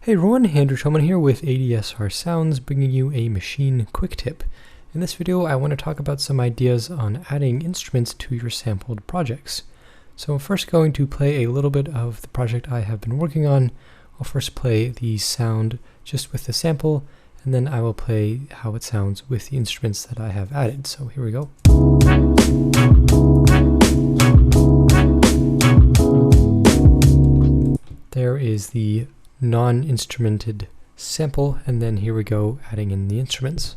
Hey everyone, Andrew Shulman here with ADSR Sounds, bringing you a machine quick tip. In this video, I want to talk about some ideas on adding instruments to your sampled projects. So I'm first going to play a little bit of the project I have been working on. I'll first play the sound just with the sample, and then I will play how it sounds with the instruments that I have added. So here we go. There is the non-instrumented sample, and then here we go adding in the instruments.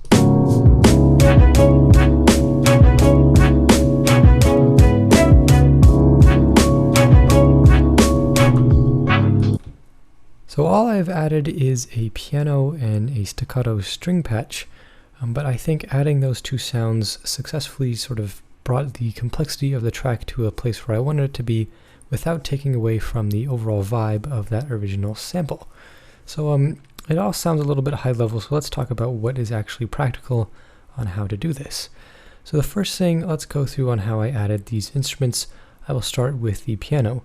So all I've added is a piano and a staccato string patch, but I think adding those two sounds successfully sort of brought the complexity of the track to a place where I wanted it to be without taking away from the overall vibe of that original sample. So it all sounds a little bit high level, so let's talk about what is actually practical on how to do this. So the first thing, let's go through on how I added these instruments. I will start with the piano.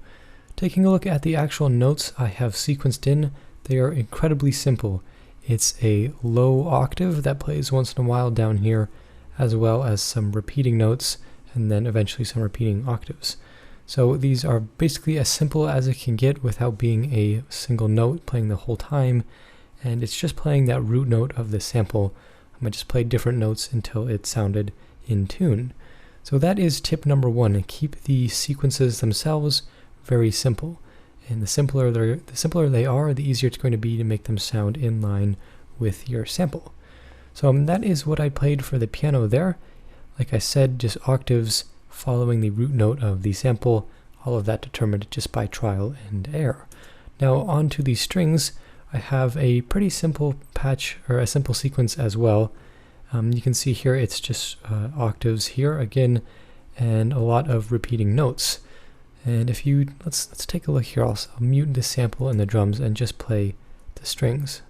Taking a look at the actual notes I have sequenced in, they are incredibly simple. It's a low octave that plays once in a while down here, as well as some repeating notes, and then eventually some repeating octaves. So these are basically as simple as it can get without being a single note playing the whole time, and it's just playing that root note of the sample. I'm going to just play different notes until it sounded in tune. So that is tip number one, keep the sequences themselves very simple. And the simpler they are, the easier it's going to be to make them sound in line with your sample. So that is what I played for the piano there. Like I said, just octaves following the root note of the sample, all of that determined just by trial and error. Now on to the strings, I have a pretty simple patch, or a simple sequence as well. You can see here it's just octaves here again, and a lot of repeating notes. And if you, let's take a look here. I'll mute the sample and the drums and just play the strings.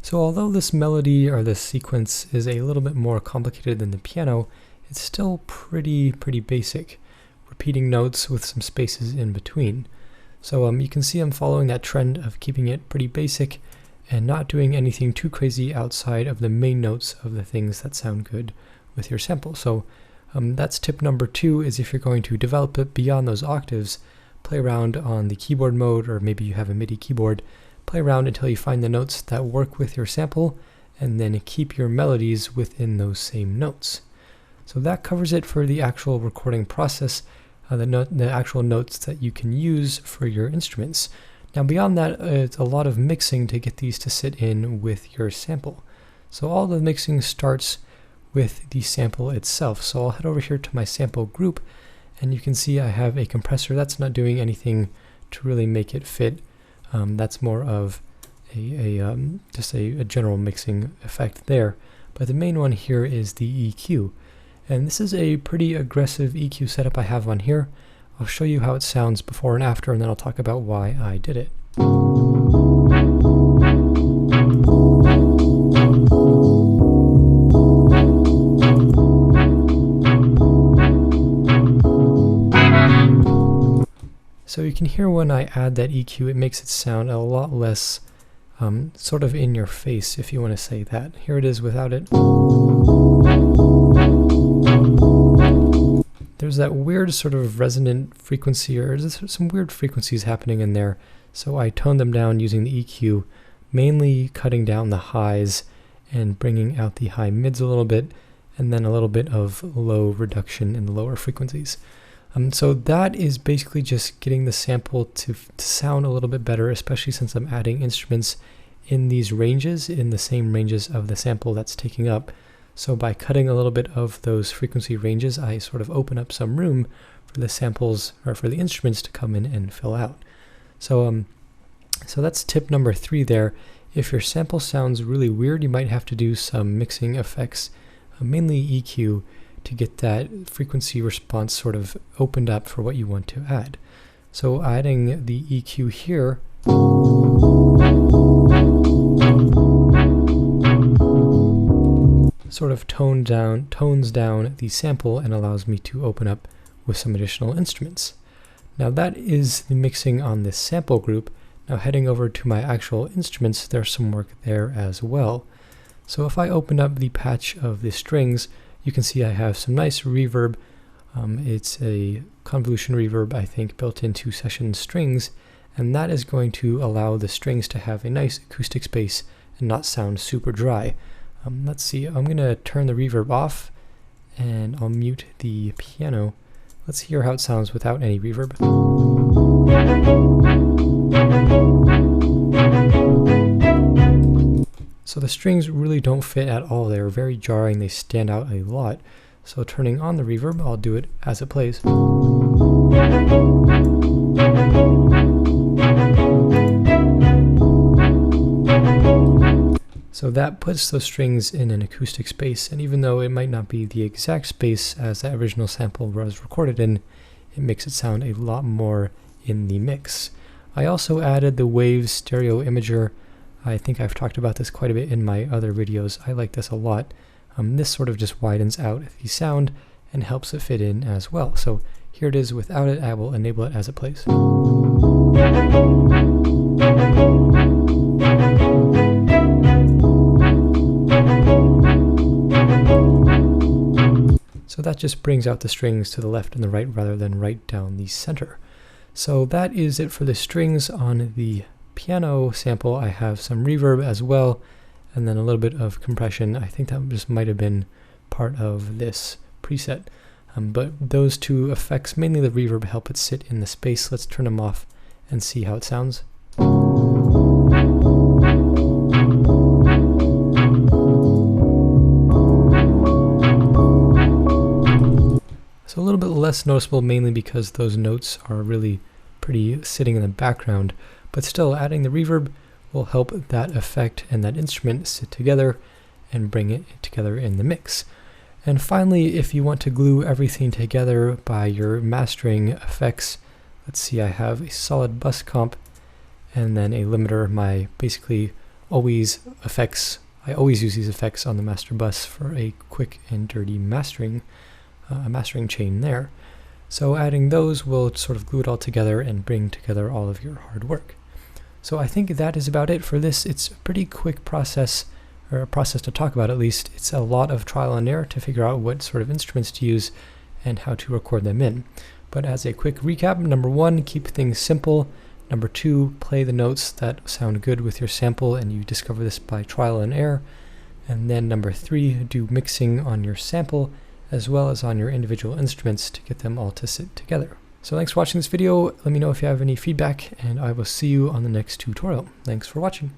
So although this melody or this sequence is a little bit more complicated than the piano, it's still pretty basic, repeating notes with some spaces in between. So you can see I'm following that trend of keeping it pretty basic and not doing anything too crazy outside of the main notes of the things that sound good with your sample. So that's tip number two, is if you're going to develop it beyond those octaves, play around on the keyboard mode, or maybe you have a MIDI keyboard. Play around until you find the notes that work with your sample, and then keep your melodies within those same notes. So that covers it for the actual recording process, the actual notes that you can use for your instruments. Now beyond that, it's a lot of mixing to get these to sit in with your sample. So all the mixing starts with the sample itself. So I'll head over here to my sample group, and you can see I have a compressor that's not doing anything to really make it fit. That's more of just a general mixing effect there. But the main one here is the EQ. And this is a pretty aggressive EQ setup I have on here. I'll show you how it sounds before and after, and then I'll talk about why I did it. So you can hear when I add that EQ, it makes it sound a lot less sort of in your face, if you want to say that. Here it is without it. There's that weird sort of resonant frequency, or there's some weird frequencies happening in there. So I toned them down using the EQ, mainly cutting down the highs and bringing out the high mids a little bit, and then a little bit of low reduction in the lower frequencies. So that is basically just getting the sample to sound a little bit better, especially since I'm adding instruments in these ranges, in the same ranges of the sample that's taking up. So by cutting a little bit of those frequency ranges, I sort of open up some room for the samples, or for the instruments, to come in and fill out. So that's tip number three there. If your sample sounds really weird, you might have to do some mixing effects, mainly EQ, to get that frequency response sort of opened up for what you want to add. So adding the EQ here, sort of tones down the sample and allows me to open up with some additional instruments. Now that is the mixing on this sample group. Now heading over to my actual instruments, there's some work there as well. So if I open up the patch of the strings, you can see I have some nice reverb. It's a convolution reverb, I think, built into session strings, and that is going to allow the strings to have a nice acoustic space and not sound super dry. Let's see, I'm going to turn the reverb off and I'll mute the piano. Let's hear how it sounds without any reverb. So the strings really don't fit at all. They're very jarring, they stand out a lot. So turning on the reverb, I'll do it as it plays. So that puts those strings in an acoustic space, and even though it might not be the exact space as the original sample was recorded in, it makes it sound a lot more in the mix. I also added the Waves stereo imager. I think I've talked about this quite a bit in my other videos. I like this a lot. This sort of just widens out the sound and helps it fit in as well. So here it is without it. I will enable it as it plays. So that just brings out the strings to the left and the right rather than right down the center. So that is it for the strings. On the piano sample, I have some reverb as well, and then a little bit of compression. I think that just might have been part of this preset. But those two effects, mainly the reverb, help it sit in the space. Let's turn them off and see how it sounds. So a little bit less noticeable, mainly because those notes are really pretty sitting in the background, but still adding the reverb will help that effect and that instrument sit together and bring it together in the mix. And finally, if you want to glue everything together by your mastering effects, let's see, I have a solid bus comp and then a limiter. My basically always effects, I always use these effects on the master bus for a quick and dirty mastering, a mastering chain there. So adding those will sort of glue it all together and bring together all of your hard work. So I think that is about it for this. It's a pretty quick process, or a process to talk about at least. It's a lot of trial and error to figure out what sort of instruments to use and how to record them in. But as a quick recap, number one, keep things simple. Number two, play the notes that sound good with your sample, and you discover this by trial and error. And then number three, do mixing on your sample as well as on your individual instruments to get them all to sit together. So thanks for watching this video. Let me know if you have any feedback, and I will see you on the next tutorial. Thanks for watching.